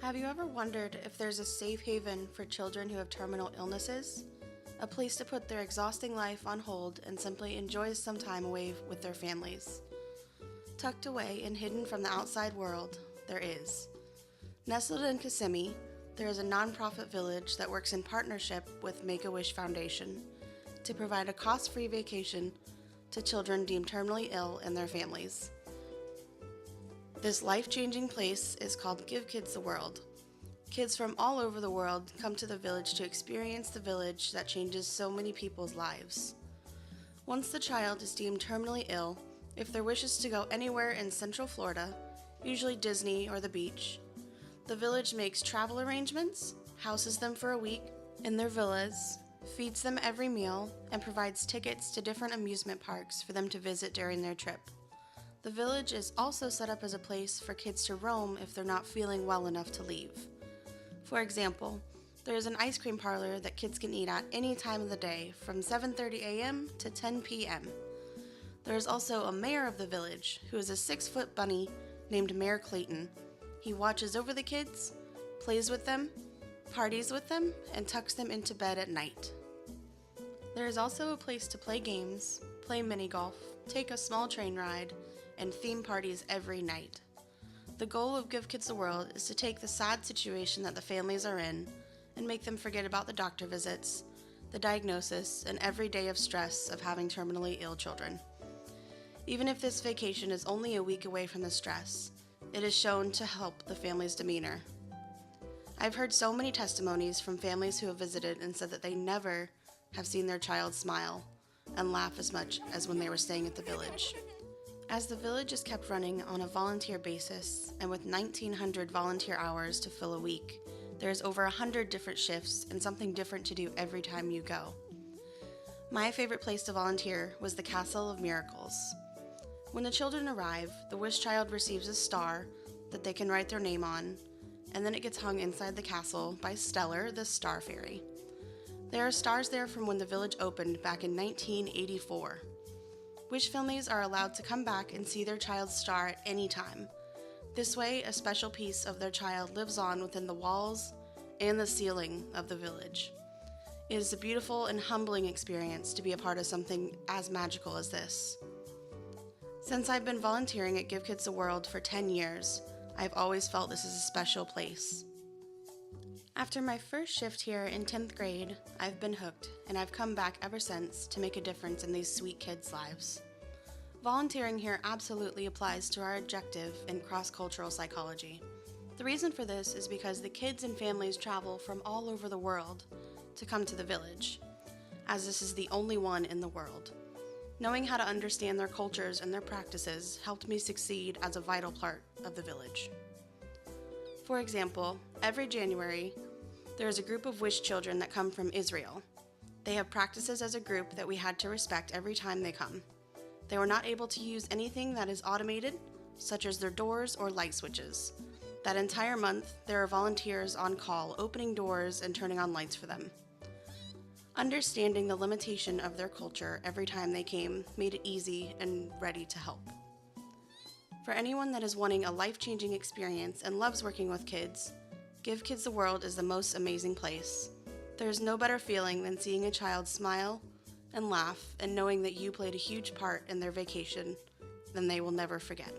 Have you ever wondered if there's a safe haven for children who have terminal illnesses? A place to put their exhausting life on hold and simply enjoy some time away with their families. Tucked away and hidden from the outside world, there is. Nestled in Kissimmee, there is a nonprofit village that works in partnership with Make-A-Wish Foundation to provide a cost-free vacation to children deemed terminally ill and their families. This life-changing place is called Give Kids the World. Kids from all over the world come to the village to experience the village that changes so many people's lives. Once the child is deemed terminally ill, if their wish is to go anywhere in Central Florida, usually Disney or the beach, the village makes travel arrangements, houses them for a week in their villas, feeds them every meal, and provides tickets to different amusement parks for them to visit during their trip. The village is also set up as a place for kids to roam if they're not feeling well enough to leave. For example, there is an ice cream parlor that kids can eat at any time of the day from 7:30 a.m. to 10 p.m. There is also a mayor of the village who is a 6-foot bunny named Mayor Clayton. He watches over the kids, plays with them, parties with them, and tucks them into bed at night. There is also a place to play games, play mini golf, take a small train ride, and theme parties every night. The goal of Give Kids the World is to take the sad situation that the families are in and make them forget about the doctor visits, the diagnosis, and every day of stress of having terminally ill children. Even if this vacation is only a week away from the stress, it is shown to help the family's demeanor. I've heard so many testimonies from families who have visited and said that they never have seen their child smile and laugh as much as when they were staying at the village. As the village is kept running on a volunteer basis, and with 1,900 volunteer hours to fill a week, there's over 100 different shifts and something different to do every time you go. My favorite place to volunteer was the Castle of Miracles. When the children arrive, the wish child receives a star that they can write their name on, and then it gets hung inside the castle by Stellar, the star fairy. There are stars there from when the village opened back in 1984. Wish families are allowed to come back and see their child's star at any time. This way, a special piece of their child lives on within the walls and the ceiling of the village. It is a beautiful and humbling experience to be a part of something as magical as this. Since I've been volunteering at Give Kids the World for 10 years, I've always felt this is a special place. After my first shift here in 10th grade, I've been hooked, and I've come back ever since to make a difference in these sweet kids' lives. Volunteering here absolutely applies to our objective in cross-cultural psychology. The reason for this is because the kids and families travel from all over the world to come to the village, as this is the only one in the world. Knowing how to understand their cultures and their practices helped me succeed as a vital part of the village. For example, every January, there is a group of wish children that come from Israel. They have practices as a group that we had to respect every time they come. They were not able to use anything that is automated, such as their doors or light switches. That entire month, there are volunteers on call opening doors and turning on lights for them. Understanding the limitation of their culture every time they came made it easy and ready to help. For anyone that is wanting a life-changing experience and loves working with kids, Give Kids the World is the most amazing place. There is no better feeling than seeing a child smile and laugh and knowing that you played a huge part in their vacation than they will never forget.